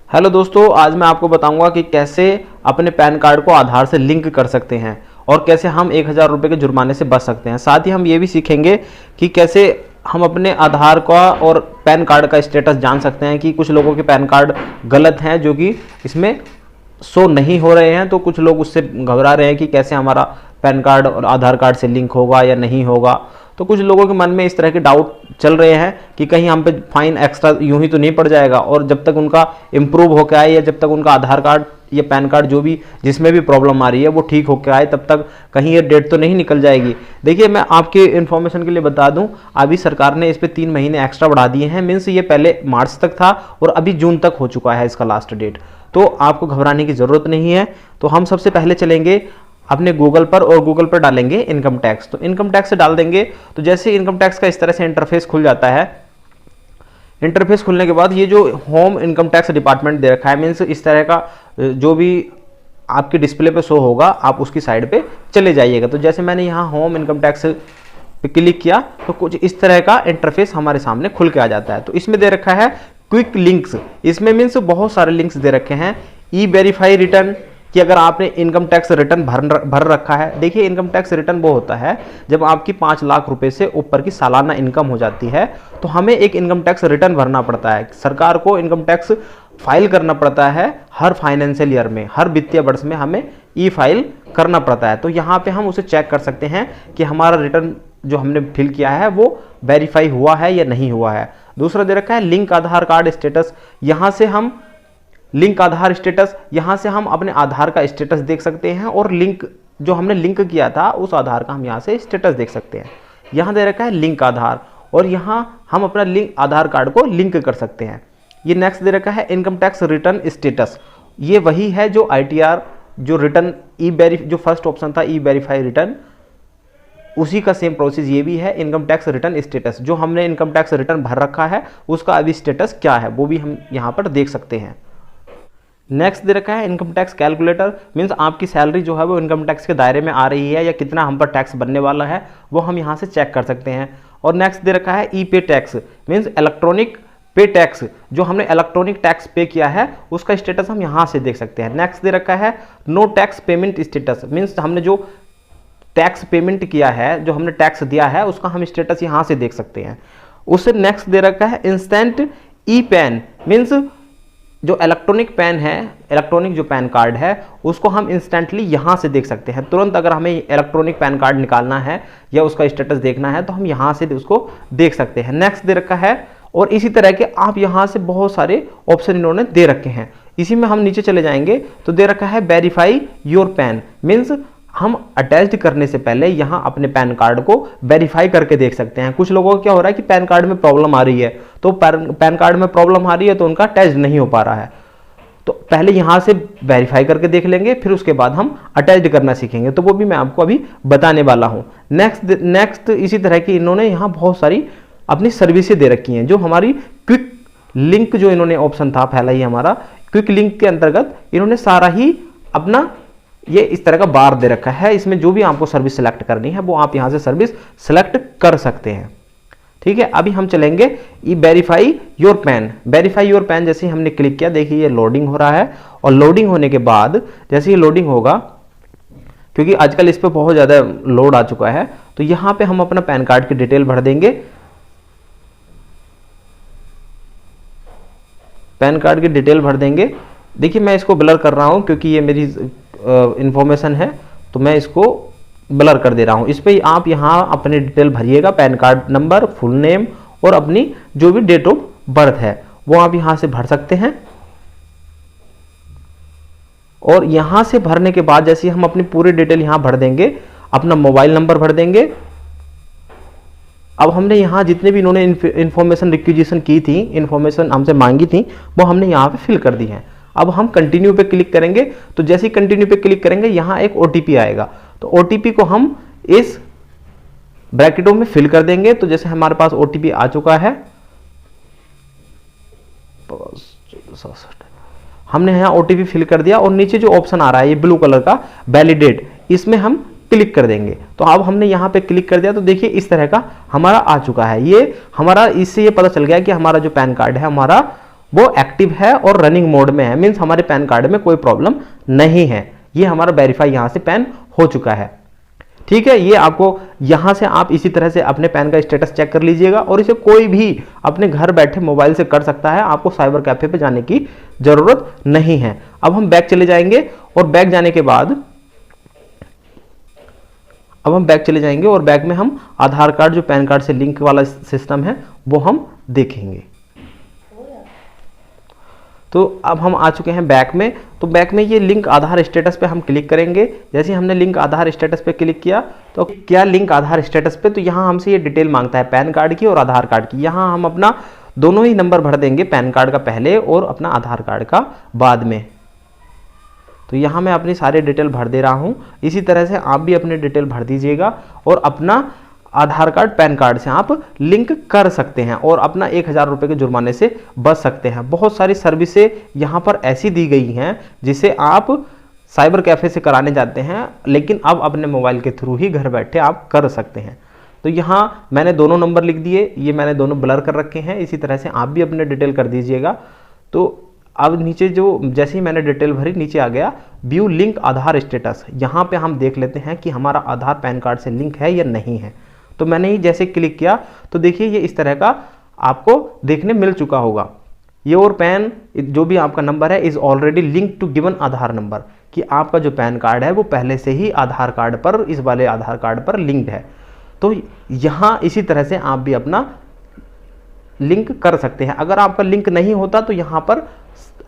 Hello दोस्तों, आज मैं आपको बताऊंगा कि कैसे अपने पैन कार्ड को आधार से लिंक कर सकते हैं और कैसे हम 1000 रुपये के जुर्माने से बच सकते हैं। साथ ही हम ये भी सीखेंगे कि कैसे हम अपने आधार का और पैन कार्ड का स्टेटस जान सकते हैं कि कुछ लोगों के पैन कार्ड गलत हैं जो कि इसमें शो नहीं हो रहे हैं, तो कुछ लोग उससे घबरा रहे हैं कि कैसे हमारा पैन कार्ड और आधार कार्ड से लिंक होगा या नहीं होगा। तो कुछ लोगों के मन में इस तरह के डाउट चल रहे हैं कि कहीं हम पे फाइन एक्स्ट्रा यूं ही तो नहीं पड़ जाएगा, और जब तक उनका इम्प्रूव होकर आए या जब तक उनका आधार कार्ड या पैन कार्ड जो भी जिसमें भी प्रॉब्लम आ रही है वो ठीक होकर आए, तब तक कहीं ये डेट तो नहीं निकल जाएगी। देखिए, मैं आपके इन्फॉर्मेशन के लिए बता दूं, अभी सरकार ने इस पर 3 महीने एक्स्ट्रा बढ़ा दिए हैं। मीन्स ये पहले मार्च तक था और अभी जून तक हो चुका है इसका लास्ट डेट, तो आपको घबराने की ज़रूरत नहीं है। तो हम सबसे पहले चलेंगे अपने गूगल पर और गूगल पर डालेंगे इनकम टैक्स। तो इनकम टैक्स से डाल देंगे तो जैसे इनकम टैक्स का इस तरह से इंटरफेस खुल जाता है। इंटरफेस खुलने के बाद ये जो होम इनकम टैक्स डिपार्टमेंट दे रखा है, मीन्स इस तरह का जो भी आपके डिस्प्ले पे शो होगा आप उसकी साइड पे चले जाइएगा। तो जैसे मैंने यहाँ होम इनकम टैक्स पे क्लिक किया तो कुछ इस तरह का इंटरफेस हमारे सामने खुल के आ जाता है। तो इसमें दे रखा है क्विक लिंक्स। इसमें मीन्स बहुत सारे लिंक्स दे रखे हैं। ई वेरीफाई रिटर्न कि अगर आपने इनकम टैक्स रिटर्न भर रखा है। देखिए, इनकम टैक्स रिटर्न वो होता है जब आपकी 5 लाख रुपए से ऊपर की सालाना इनकम हो जाती है तो हमें एक इनकम टैक्स रिटर्न भरना पड़ता है। सरकार को इनकम टैक्स फाइल करना पड़ता है हर फाइनेंशियल ईयर में, हर वित्तीय वर्ष में हमें ई फाइल करना पड़ता है। तो यहाँ पे हम उसे चेक कर सकते हैं कि हमारा रिटर्न जो हमने फिल किया है वो वेरीफाई हुआ है या नहीं हुआ है। दूसरा दे रखा है लिंक आधार कार्ड स्टेटस। यहाँ से हम लिंक आधार स्टेटस, यहाँ से हम अपने आधार का स्टेटस देख सकते हैं और लिंक जो हमने लिंक किया था उस आधार का हम यहाँ से स्टेटस देख सकते हैं। यहाँ दे रखा है लिंक आधार और यहाँ हम अपना लिंक आधार कार्ड को लिंक कर सकते हैं। ये नेक्स्ट दे रखा है इनकम टैक्स रिटर्न स्टेटस। ये वही है जो ITR जो रिटर्न जो फर्स्ट ऑप्शन था ई वेरीफाई रिटर्न, उसी का सेम प्रोसेस ये भी है। इनकम टैक्स रिटर्न स्टेटस जो हमने इनकम टैक्स रिटर्न भर रखा है उसका अभी स्टेटस क्या है वो भी हम यहाँ पर देख सकते हैं। नेक्स्ट दे रखा है इनकम टैक्स कैलकुलेटर। मीन्स आपकी सैलरी जो है वो इनकम टैक्स के दायरे में आ रही है या कितना हम पर टैक्स बनने वाला है वो हम यहाँ से चेक कर सकते हैं। और नेक्स्ट दे रखा है ई पे टैक्स। मीन्स इलेक्ट्रॉनिक पे टैक्स, जो हमने इलेक्ट्रॉनिक टैक्स पे किया है उसका स्टेटस हम यहाँ से देख सकते हैं। नेक्स्ट दे रखा है no tax payment status. Means हमने जो टैक्स पेमेंट किया है, जो हमने टैक्स दिया है उसका हम स्टेटस यहाँ से देख सकते हैं। उससे नेक्स्ट दे रखा है इंस्टेंट ई पैन। मीन्स जो इलेक्ट्रॉनिक पैन है, इलेक्ट्रॉनिक जो पैन कार्ड है उसको हम इंस्टेंटली यहाँ से देख सकते हैं। तुरंत अगर हमें इलेक्ट्रॉनिक पैन कार्ड निकालना है या उसका स्टेटस देखना है तो हम यहाँ से उसको देख सकते हैं। नेक्स्ट दे रखा है और इसी तरह के आप यहाँ से बहुत सारे ऑप्शन इन्होंने दे रखे हैं। इसी में हम नीचे चले जाएंगे तो दे रखा है वेरीफाई योर पैन। मीन्स हम अटैच्ड करने से पहले यहाँ अपने पैन कार्ड को वेरीफाई करके देख सकते हैं। कुछ लोगों को क्या हो रहा है कि पैन कार्ड में प्रॉब्लम आ रही है, तो पैन कार्ड में प्रॉब्लम आ रही है तो उनका अटैच नहीं हो पा रहा है। तो पहले यहाँ से वेरीफाई करके देख लेंगे, फिर उसके बाद हम अटैच्ड करना सीखेंगे, तो वो भी मैं आपको अभी बताने वाला हूँ। नेक्स्ट इसी तरह की इन्होंने यहाँ बहुत सारी अपनी सर्विसें दे रखी हैं। जो हमारी क्विक लिंक जो इन्होंने ऑप्शन था पहला ही हमारा, क्विक लिंक के अंतर्गत इन्होंने सारा ही अपना ये इस तरह का बार दे रखा है। इसमें जो भी आपको सर्विस सिलेक्ट करनी है वो आप यहाँ से सर्विस सिलेक्ट कर सकते हैं। ठीक है, अभी हम चलेंगे e verify your PAN. Verify your PAN जैसे ही हमने क्लिक किया, देखिए ये लोडिंग हो रहा है और लोडिंग होने के बाद जैसे ही लोडिंग होगा, क्योंकि आजकल इस पर बहुत ज़्यादा लोड आ चुका है, तो यहाँ पे हम अपना पैन कार्ड की डिटेल भर देंगे। पैन कार्ड की डिटेल भर देंगे। देखिए, मैं इसको ब्लर कर रहा हूँ क्योंकि ये मेरी इंफॉर्मेशन है तो मैं इसको ब्लर कर दे रहा हूं। इस पे आप यहां अपनी डिटेल भरिएगा, PAN card number, full name और अपनी जो भी डेट ऑफ बर्थ है वो आप यहां से भर सकते हैं। और यहां से भरने के बाद जैसे हम अपनी पूरी डिटेल यहां भर देंगे, अपना मोबाइल नंबर भर देंगे। अब हमने यहाँ जितने भी इन्होंने इंफॉर्मेशन रिक्विजिशन की थी, इंफॉर्मेशन हमसे मांगी थी, वो हमने यहाँ पे फिल कर दी है। अब हम कंटिन्यू पे क्लिक करेंगे तो जैसे ही कंटिन्यू पे क्लिक करेंगे यहाँ एक OTP आएगा, तो OTP को हम इस ब्रैकेटों में फिल कर देंगे। तो जैसे हमारे पास OTP आ चुका है, हमने यहाँ OTP फिल कर दिया और नीचे जो ऑप्शन आ रहा है ये ब्लू कलर का वैलिडेट, इसमें हम क्लिक कर देंगे। तो अब हमने यहाँ पे क्लिक कर दिया तो देखिए इस तरह का हमारा आ चुका है। ये हमारा इससे ये पता चल गया कि हमारा जो पैन कार्ड है हमारा वो एक्टिव है और रनिंग मोड में है, मीन्स हमारे पैन कार्ड में कोई प्रॉब्लम नहीं है। ये हमारा वेरीफाई यहां से पैन हो चुका है। ठीक है, ये आपको यहां से आप इसी तरह से अपने पैन का स्टेटस चेक कर लीजिएगा और इसे कोई भी अपने घर बैठे मोबाइल से कर सकता है, आपको साइबर कैफे पे जाने की जरूरत नहीं है। अब हम बैक चले जाएंगे और बैक जाने के बाद अब हम बैक चले जाएंगे और बैक में हम आधार कार्ड जो पैन कार्ड से लिंक वाला सिस्टम है वो हम देखेंगे। तो अब हम आ चुके हैं बैक में। तो बैक में ये लिंक आधार स्टेटस पे हम क्लिक करेंगे। जैसे हमने लिंक आधार स्टेटस पे क्लिक किया तो क्या लिंक आधार स्टेटस पे, तो यहाँ हमसे ये डिटेल मांगता है पैन कार्ड की और आधार कार्ड की। यहाँ हम अपना दोनों ही नंबर भर देंगे, पैन कार्ड का पहले और अपना आधार कार्ड का बाद में। तो यहाँ मैं अपनी सारी डिटेल भर दे रहा हूँ। इसी तरह से आप भी अपनी डिटेल भर दीजिएगा और अपना आधार कार्ड पैन कार्ड से आप लिंक कर सकते हैं और अपना 1000 रुपये के जुर्माने से बच सकते हैं। बहुत सारी सर्विसें यहाँ पर ऐसी दी गई हैं जिसे आप साइबर कैफे से कराने जाते हैं, लेकिन अब अपने मोबाइल के थ्रू ही घर बैठे आप कर सकते हैं। तो यहाँ मैंने दोनों नंबर लिख दिए, ये मैंने दोनों ब्लर कर रखे हैं। इसी तरह से आप भी अपने डिटेल कर दीजिएगा। तो अब नीचे जो जैसे ही मैंने डिटेल भरी, नीचे आ गया व्यू लिंक आधार स्टेटस। यहाँ पे हम देख लेते हैं कि हमारा आधार पैन कार्ड से लिंक है या नहीं है। तो मैंने ही जैसे क्लिक किया तो देखिए ये इस तरह का आपको देखने मिल चुका होगा। योर पैन जो भी आपका नंबर है is already link to given Aadhaar number, कि आपका जो पैन कार्ड है वो पहले से ही आधार कार्ड पर, इस वाले आधार कार्ड पर लिंक्ड है। तो यहाँ इसी तरह से आप भी अपना लिंक कर सकते हैं। अगर आपका लिंक नहीं होता तो यहाँ पर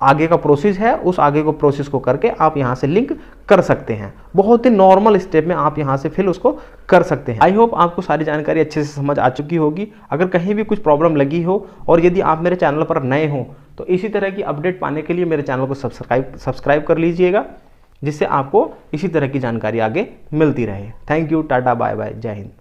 आगे का प्रोसेस है, उस आगे को प्रोसेस को करके आप यहाँ से लिंक कर सकते हैं। बहुत ही नॉर्मल स्टेप में आप यहाँ से फिर उसको कर सकते हैं। आई होप आपको सारी जानकारी अच्छे से समझ आ चुकी होगी। अगर कहीं भी कुछ प्रॉब्लम लगी हो और यदि आप मेरे चैनल पर नए हो तो इसी तरह की अपडेट पाने के लिए मेरे चैनल को सब्सक्राइब कर लीजिएगा, जिससे आपको इसी तरह की जानकारी आगे मिलती रहे। Thank you, tata, bye bye, जय हिंद।